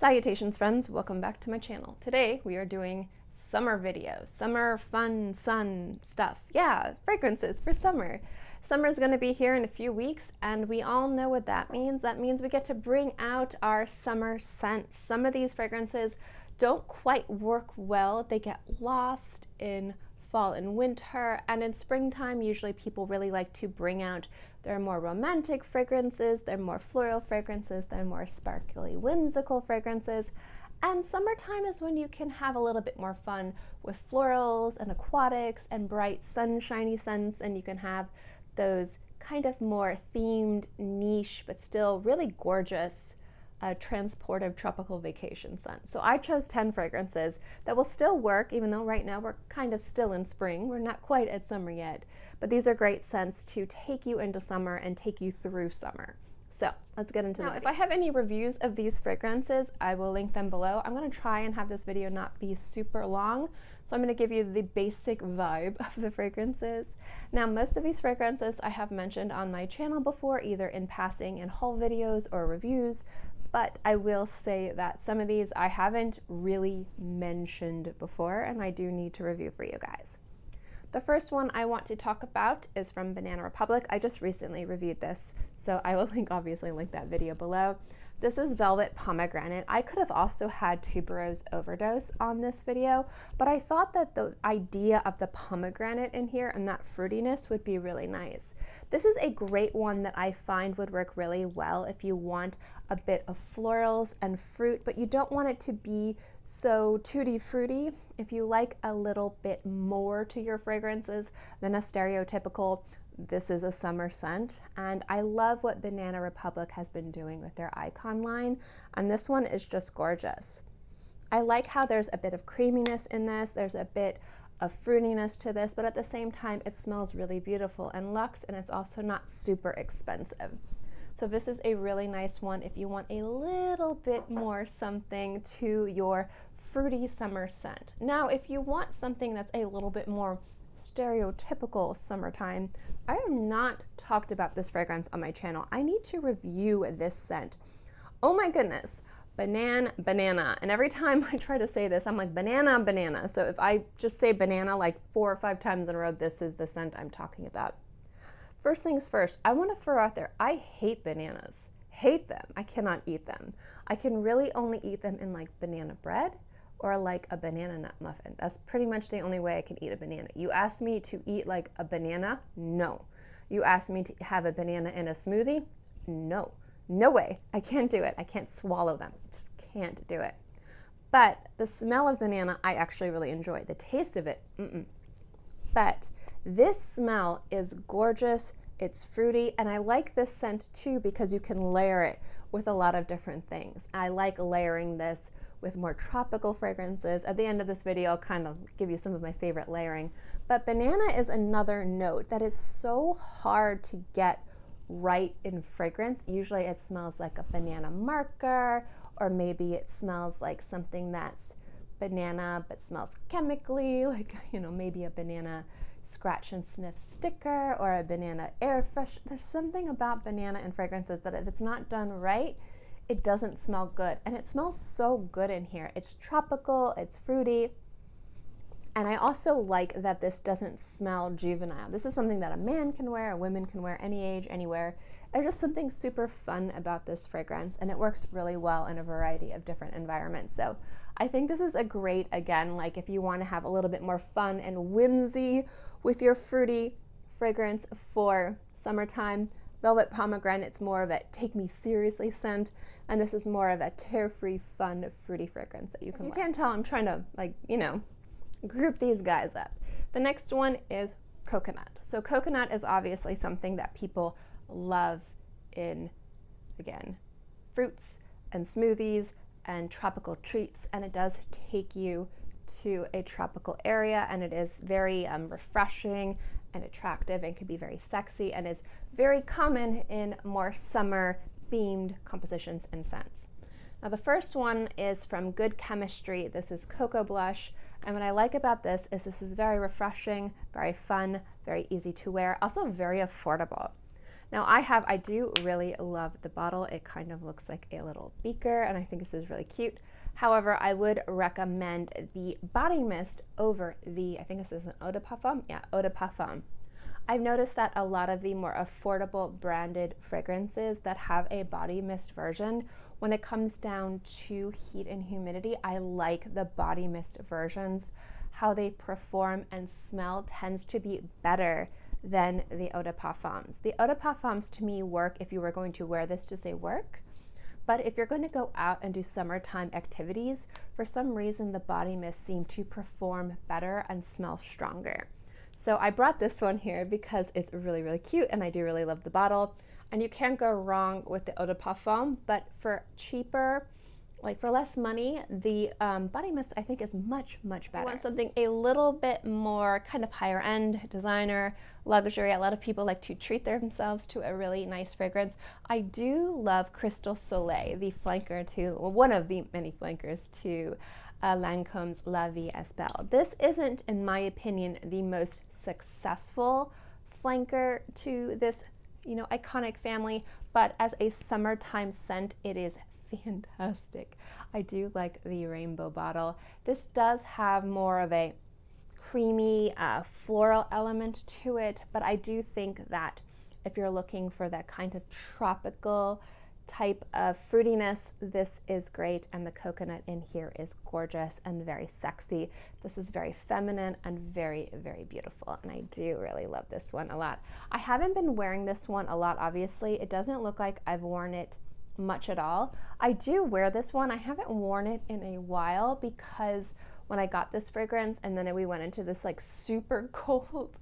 Salutations friends, welcome back to my channel. Today we are doing summer videos, summer fun, sun stuff. Yeah, fragrances for summer. Summer's gonna be here in a few weeks and we all know what that means. That means we get to bring out our summer scents. Some of these fragrances don't quite work well. They get lost in fall and winter, and in springtime usually people really like to bring out their more romantic fragrances, their more floral fragrances, their more sparkly whimsical fragrances, and summertime is when you can have a little bit more fun with florals and aquatics and bright sunshiny scents, and you can have those kind of more themed, niche but still really gorgeous transportive tropical vacation scent. So I chose 10 fragrances that will still work, even though right now we're kind of still in spring. We're not quite at summer yet, but these are great scents to take you into summer and take you through summer. So let's get into it. Now, if I have any reviews of these fragrances, I will link them below. I'm going to try and have this video not be super long, so I'm going to give you the basic vibe of the fragrances. Now, most of these fragrances I have mentioned on my channel before, either in passing in haul videos or reviews, but I will say that some of these I haven't really mentioned before, and I do need to review for you guys. The first one I want to talk about is from Banana Republic. I just recently reviewed this, so I will obviously link that video below. This is Velvet Pomegranate. I could have also had Tuberose Overdose on this video, but I thought that the idea of the pomegranate in here and that fruitiness would be really nice. This is a great one that I find would work really well if you want a bit of florals and fruit, but you don't want it to be so tutti fruity. If you like a little bit more to your fragrances than a stereotypical "this is a summer scent," and I love what Banana Republic has been doing with their icon line, and this one is just gorgeous. I like how there's a bit of creaminess in this, there's a bit of fruitiness to this, but at the same time it smells really beautiful and luxe, and it's also not super expensive. So this is a really nice one if you want a little bit more something to your fruity summer scent. Now, if you want something that's a little bit more stereotypical summertime, I have not talked about this fragrance on my channel. I need to review this scent. Oh my goodness, banana. And every time I try to say this, I'm like banana. So if I just say banana like 4 or 5 times in a row, this is the scent I'm talking about. First things first, I want to throw out there, I hate bananas. Hate them. I cannot eat them. I can really only eat them in like banana bread or like a banana nut muffin. That's pretty much the only way I can eat a banana. You ask me to eat like a banana? No. You ask me to have a banana in a smoothie? No. No way. I can't do it. I can't swallow them. I just can't do it. But the smell of banana, I actually really enjoy. The taste of it, But this smell is gorgeous, it's fruity, and I like this scent too because you can layer it with a lot of different things. I like layering this with more tropical fragrances. At the end of this video, I'll kind of give you some of my favorite layering. But banana is another note that is so hard to get right in fragrance. Usually it smells like a banana marker, or maybe it smells like something that's banana but smells chemically, like, you know, maybe a banana scratch and sniff sticker or a banana air fresh. There's something about banana in fragrances that if it's not done right, it doesn't smell good, and it smells so good in here. It's tropical, it's fruity, and I also like that this doesn't smell juvenile. This is something that a man can wear, a woman can wear, any age, anywhere. There's just something super fun about this fragrance, and it works really well in a variety of different environments. So I think this is a great, again, like if you want to have a little bit more fun and whimsy with your fruity fragrance for summertime. Velvet Pomegranate's more of a take me seriously scent, and this is more of a carefree, fun, fruity fragrance that you can wear. You can't tell I'm trying to, like, you know, group these guys up. The next one is coconut. So coconut is obviously something that people love in, again, fruits and smoothies and tropical treats, and it does take you to a tropical area, and it is very refreshing and attractive and can be very sexy and is very common in more summer themed compositions and scents. Now the first one is from Good Chemistry. This is Cocoa Blush, and what I like about this is very refreshing, very fun, very easy to wear, also very affordable. Now I do really love the bottle. It kind of looks like a little beaker, and I think this is really cute. However, I would recommend the body mist over the, I think this is an eau de parfum? Yeah, eau de parfum. I've noticed that a lot of the more affordable branded fragrances that have a body mist version, when it comes down to heat and humidity, I like the body mist versions. How they perform and smell tends to be better than the eau de parfums. The eau de parfums to me work if you were going to wear this to say work, but if you're going to go out and do summertime activities, for some reason the body mist seem to perform better and smell stronger. So I brought this one here because it's really, really cute and I do really love the bottle. And you can't go wrong with the eau de parfum, but for cheaper, like for less money, the body mist I think is much, much better. I want something a little bit more kind of higher end, designer, luxury. A lot of people like to treat themselves to a really nice fragrance. I do love Crystal Soleil, the flanker to, well, one of the many flankers to Lancome's La Vie Est Belle. This isn't, in my opinion, the most successful flanker to this, you know, iconic family, but as a summertime scent, it is fantastic. I do like the rainbow bottle. This does have more of a creamy floral element to it, but I do think that if you're looking for that kind of tropical type of fruitiness, this is great, and the coconut in here is gorgeous and very sexy. This is very feminine and very, very beautiful, and I do really love this one a lot. I haven't been wearing this one a lot, obviously. It doesn't look like I've worn it much at all. I do wear this one. I haven't worn it in a while because when I got this fragrance and then we went into this like super cold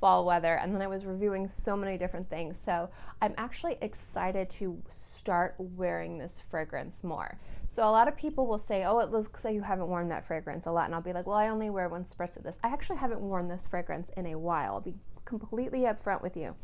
fall weather, and then I was reviewing so many different things. So I'm actually excited to start wearing this fragrance more. So a lot of people will say, oh, it looks like you haven't worn that fragrance a lot. And I'll be like, well, I only wear one spritz of this. I actually haven't worn this fragrance in a while. I'll be completely upfront with you.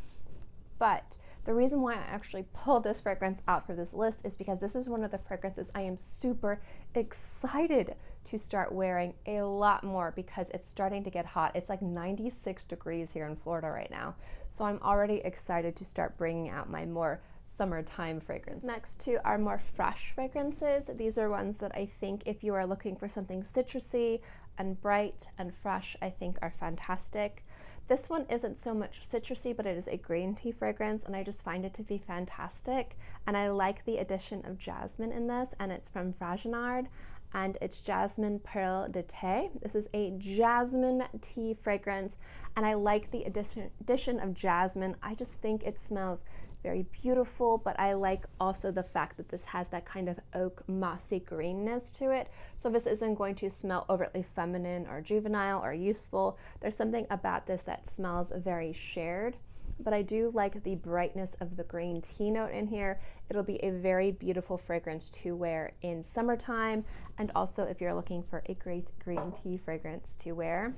But the reason why I actually pulled this fragrance out for this list is because this is one of the fragrances I am super excited to start wearing a lot more because it's starting to get hot. It's like 96 degrees here in Florida right now. So I'm already excited to start bringing out my more summertime fragrance. Next to our more fresh fragrances, these are ones that I think if you are looking for something citrusy and bright and fresh, I think are fantastic. This one isn't so much citrusy, but it is a green tea fragrance, and I just find it to be fantastic. And I like the addition of jasmine in this, and it's from Fragonard, and it's Jasmine Perle de Thé. This is a jasmine tea fragrance, and I like the addition of jasmine. I just think it smells very beautiful, but I like also the fact that this has that kind of oak mossy greenness to it. So this isn't going to smell overtly feminine or juvenile or youthful. There's something about this that smells very shared, but I do like the brightness of the green tea note in here. It'll be a very beautiful fragrance to wear in summertime, and also if you're looking for a great green tea fragrance to wear.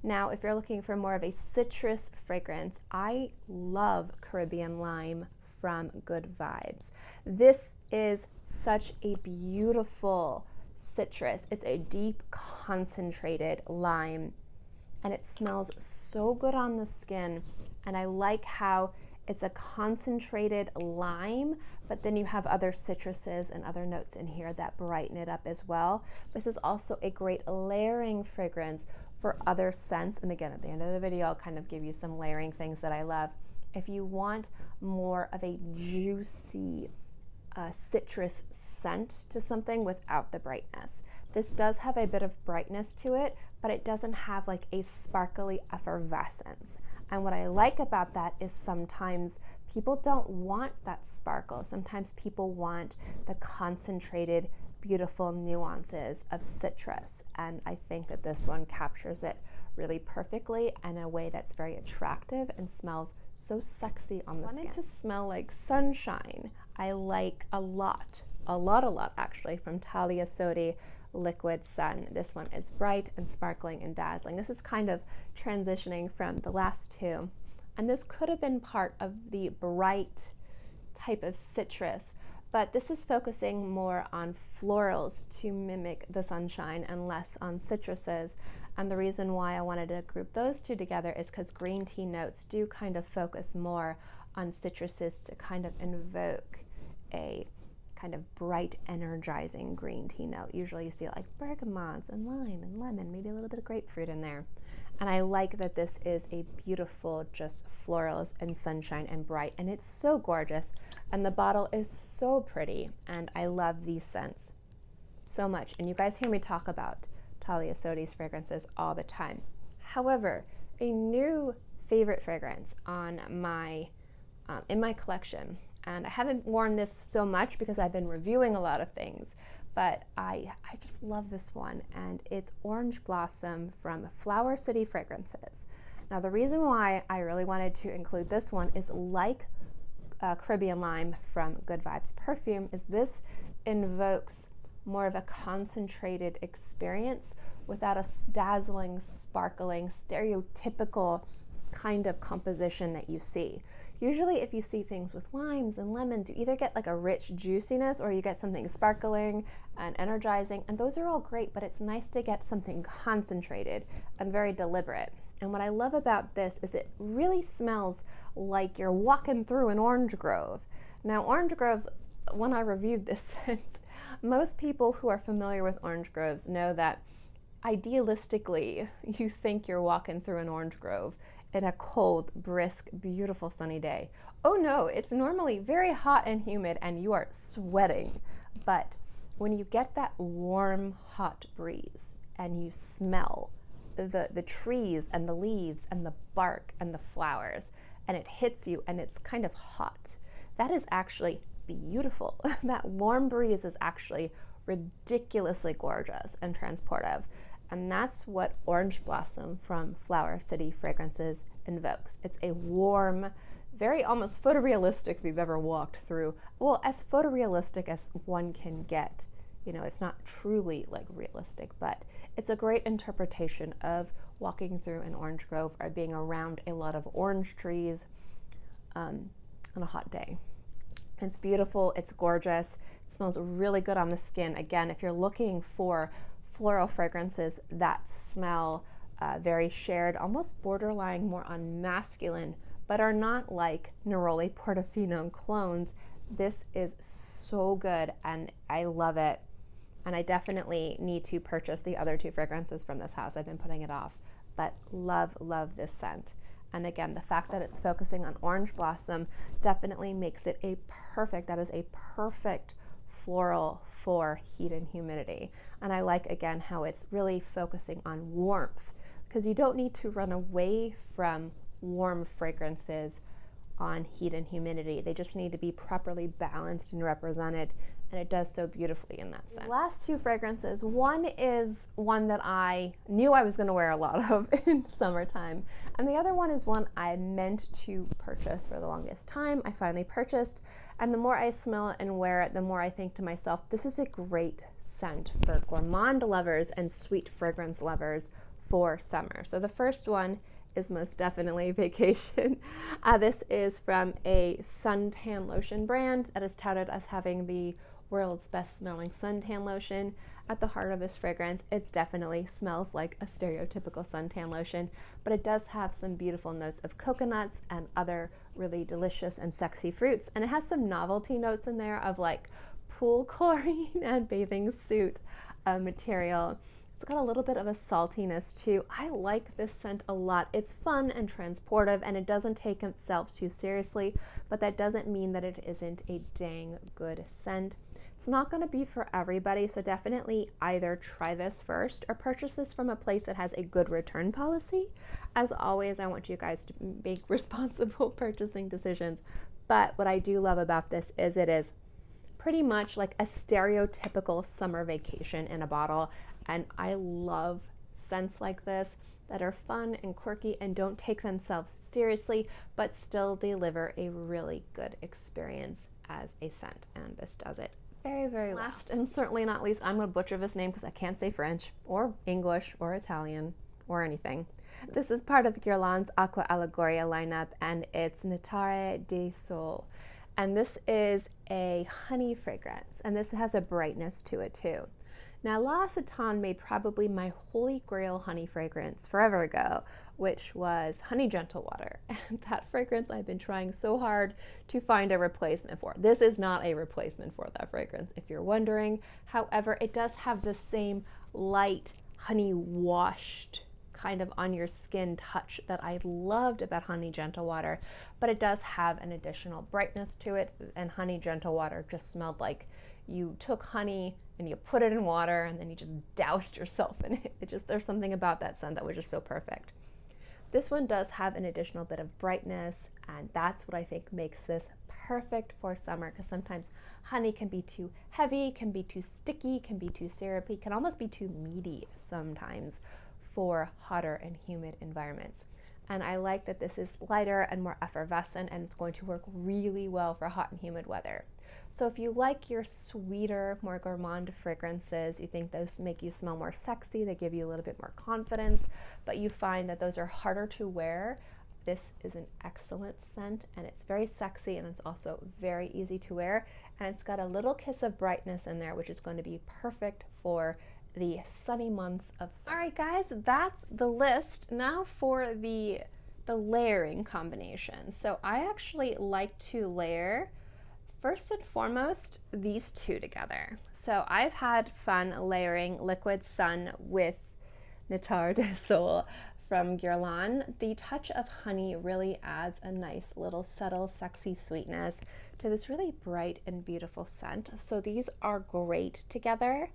Now, if you're looking for more of a citrus fragrance, I love Caribbean Lime from Good Vibes. This is such a beautiful citrus. It's a deep, concentrated lime, and it smells so good on the skin. And I like how it's a concentrated lime, but then you have other citruses and other notes in here that brighten it up as well. This is also a great layering fragrance for other scents. And again, at the end of the video, I'll kind of give you some layering things that I love. If you want more of a juicy citrus scent to something without the brightness, this does have a bit of brightness to it, but it doesn't have like a sparkly effervescence. And what I like about that is sometimes people don't want that sparkle. Sometimes people want the concentrated, beautiful nuances of citrus. And I think that this one captures it really perfectly in a way that's very attractive and smells so sexy on the skin. I want it to smell like sunshine. I like a lot actually, from Talia Sodi Liquid Sun. This one is bright and sparkling and dazzling. This is kind of transitioning from the last two, and this could have been part of the bright type of citrus, but this is focusing more on florals to mimic the sunshine and less on citruses. And the reason why I wanted to group those two together is because green tea notes do kind of focus more on citruses to kind of invoke a kind of bright, energizing green tea note. Usually you see like bergamots and lime and lemon, maybe a little bit of grapefruit in there. And I like that this is a beautiful, just florals and sunshine and bright, and it's so gorgeous, and the bottle is so pretty, and I love these scents so much. And you guys hear me talk about Talia Sodi's fragrances all the time. However, a new favorite fragrance on my in my collection, and I haven't worn this so much because I've been reviewing a lot of things, but I just love this one, and it's Orange Blossom from Flower City Fragrances. Now, the reason why I really wanted to include this one is, like Caribbean Lime from Good Vibes Perfume, is this invokes more of a concentrated experience without a dazzling, sparkling, stereotypical kind of composition that you see. Usually if you see things with limes and lemons, you either get like a rich juiciness or you get something sparkling and energizing, and those are all great, but it's nice to get something concentrated and very deliberate. And what I love about this is it really smells like you're walking through an orange grove. Now, orange groves, when I reviewed this scent, most people who are familiar with orange groves know that idealistically you think you're walking through an orange grove in a cold, brisk, beautiful sunny day. Oh no, it's normally very hot and humid and you are sweating. But when you get that warm, hot breeze and you smell the trees and the leaves and the bark and the flowers, and it hits you and it's kind of hot, that is actually beautiful. That warm breeze is actually ridiculously gorgeous and transportive. And that's what Orange Blossom from Flower City Fragrances invokes. It's a warm, very almost photorealistic if you've ever walked through, well, as photorealistic as one can get. You know, it's not truly like realistic, but it's a great interpretation of walking through an orange grove or being around a lot of orange trees on a hot day. It's beautiful, it's gorgeous, it smells really good on the skin. Again, if you're looking for floral fragrances that smell very shared, almost borderline more on masculine, but are not like Neroli Portofino clones, this is so good and I love it. And I definitely need to purchase the other two fragrances from this house. I've been putting it off, but love, love this scent. And again, the fact that it's focusing on Orange Blossom definitely makes it a perfect, that is a perfect floral for heat and humidity. And I like, again, how it's really focusing on warmth, because you don't need to run away from warm fragrances on heat and humidity. They just need to be properly balanced and represented, and it does so beautifully in that sense. Last two fragrances, one is one that I knew I was going to wear a lot of in summertime, and the other one is one I meant to purchase for the longest time. I finally purchased, and the more I smell it and wear it, the more I think to myself, this is a great scent for gourmand lovers and sweet fragrance lovers for summer. So the first one is most definitely Vacation. This is from a suntan lotion brand that is touted as having the world's best smelling suntan lotion. At the heart of this fragrance, it definitely smells like a stereotypical suntan lotion, but it does have some beautiful notes of coconuts and other really delicious and sexy fruits. And it has some novelty notes in there of like pool chlorine and bathing suit material. It's got a little bit of a saltiness too. I like this scent a lot. It's fun and transportive, and it doesn't take itself too seriously, but that doesn't mean that it isn't a dang good scent. It's not going to be for everybody, so definitely either try this first or purchase this from a place that has a good return policy. As always, I want you guys to make responsible purchasing decisions, but what I do love about this is it is pretty much like a stereotypical summer vacation in a bottle. And I love scents like this that are fun and quirky and don't take themselves seriously, but still deliver a really good experience as a scent. And this does it very, very well. Last and certainly not least, I'm going to butcher this name because I can't say French or English or Italian or anything. This is part of Guerlain's Aqua Allegoria lineup, and it's Natare de Sol. And this is a honey fragrance, and this has a brightness to it too. Now, La Citron made probably my holy grail honey fragrance forever ago, which was Honey Gentle Water. And that fragrance I've been trying so hard to find a replacement for. This is not a replacement for that fragrance, if you're wondering. However, it does have the same light, honey washed kind of on your skin touch that I loved about Honey Gentle Water, but it does have an additional brightness to it, and Honey Gentle Water just smelled like you took honey and you put it in water and then you just doused yourself in it. There's something about that scent that was just so perfect. This one does have an additional bit of brightness, and that's what I think makes this perfect for summer, because sometimes honey can be too heavy, can be too sticky, can be too syrupy, can almost be too meaty sometimes for hotter and humid environments. And I like that this is lighter and more effervescent, and it's going to work really well for hot and humid weather. So if you like your sweeter, more gourmand fragrances, you think those make you smell more sexy, they give you a little bit more confidence, but you find that those are harder to wear, this is an excellent scent, and it's very sexy, and it's also very easy to wear, and it's got a little kiss of brightness in there, which is going to be perfect for the sunny months of summer. All right, guys, that's the list. Now for the layering combination. So I actually like to layer, first and foremost, these two together. So I've had fun layering Liquid Sun with Néctar de Sol from Guerlain. The touch of honey really adds a nice little subtle, sexy sweetness to this really bright and beautiful scent. So these are great together.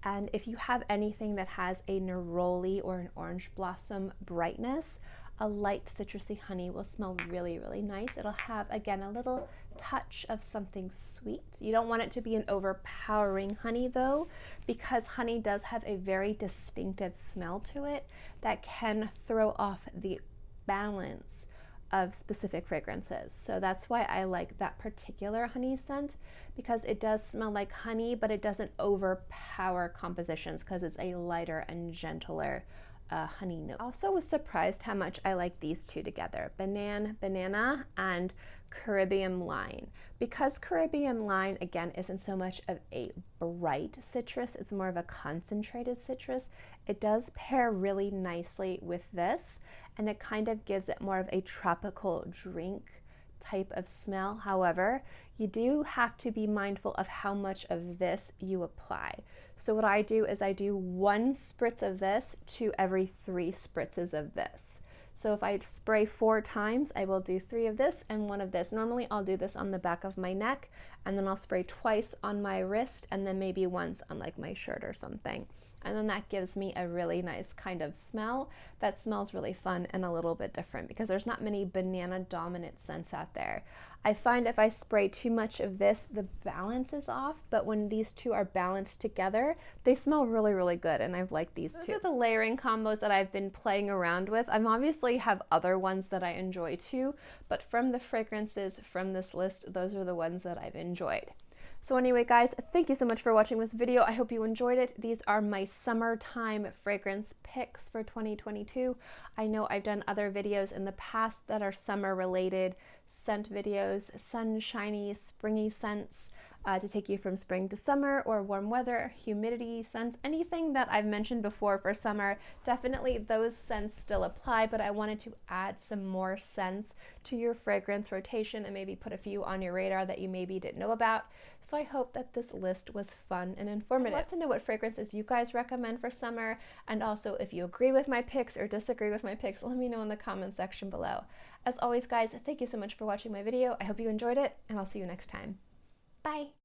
And if you have anything that has a neroli or an orange blossom brightness, a light citrusy honey will smell really, really nice. It'll have, again, a little touch of something sweet. You don't want it to be an overpowering honey though, because honey does have a very distinctive smell to it that can throw off the balance of specific fragrances. So that's why I like that particular honey scent, because it does smell like honey, but it doesn't overpower compositions because it's a lighter and gentler honey note. I also was surprised how much I like these two together, Banana and Caribbean Line. Because Caribbean Line, again, isn't so much of a bright citrus, it's more of a concentrated citrus, it does pair really nicely with this, and it kind of gives it more of a tropical drink type of smell. However, you do have to be mindful of how much of this you apply. So what I do is I do 1 spritz of this to every 3 spritzes of this. So if I spray 4 times, I will do 3 of this and 1 of this. Normally I'll do this on the back of my neck, and then I'll spray twice on my wrist, and then maybe once on like my shirt or something. And then that gives me a really nice kind of smell that smells really fun and a little bit different, because there's not many banana dominant scents out there. I find if I spray too much of this, the balance is off, but when these two are balanced together, they smell really, really good, and I've liked these two. Those are the layering combos that I've been playing around with. I obviously have other ones that I enjoy too, but from the fragrances from this list, those are the ones that I've enjoyed. So anyway, guys, thank you so much for watching this video. I hope you enjoyed it. These are my summertime fragrance picks for 2022. I know I've done other videos in the past that are summer related scent videos, sunshiny, springy scents to take you from spring to summer, or warm weather, humidity scents, anything that I've mentioned before for summer. Definitely those scents still apply, but I wanted to add some more scents to your fragrance rotation and maybe put a few on your radar that you maybe didn't know about. So I hope that this list was fun and informative. I'd love to know what fragrances you guys recommend for summer, and also if you agree with my picks or disagree with my picks, let me know in the comment section below. As always, guys, thank you so much for watching my video. I hope you enjoyed it, and I'll see you next time. Bye!